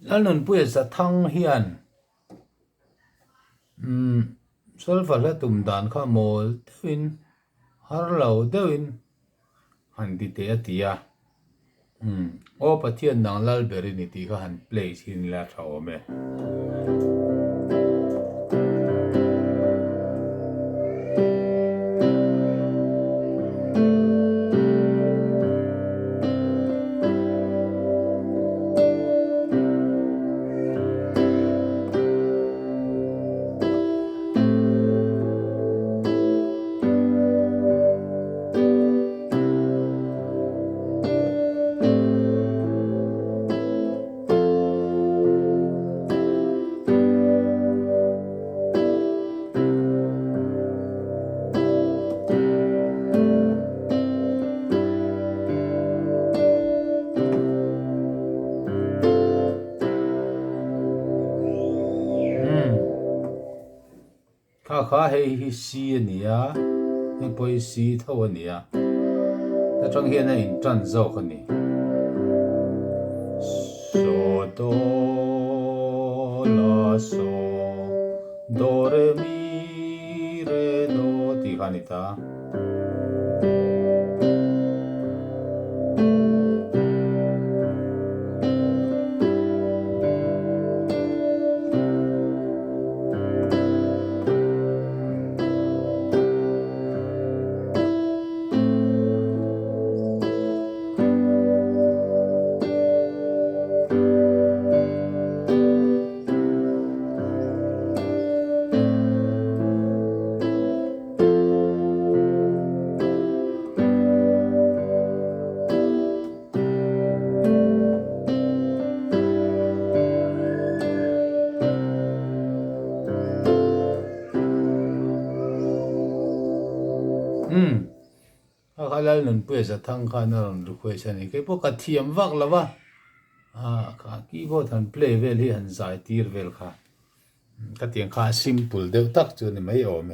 แล้วนั่นเพื่อจะทั้งเฮียนสลฟัลตุมดานข้าโมลเดวินฮาร์เลวเดวินหันติเตอตียโอ้ปะเทียนนางลาลเบรินิตีก็หันเพลย์สินลาชาวเมข้าให้ซีเนี่ยให้ไปซีเท่านี้แต่จังเห็นให้จันเจ้าคนนี้โซโดลาโซโดเรมีเรโดที่ขันตาข้าเล่าหนึ่งเพื่อจะทั้งข้านั่นรู้คุยชนิดแค่พวกกระเทียมวักละวะข้าคีย์บอร์ดหันเพลย์เวลที่หันสายตีร์เวลค่ะกระเทียมข้า simple เดี๋ยวตักจนไม่เอาไหม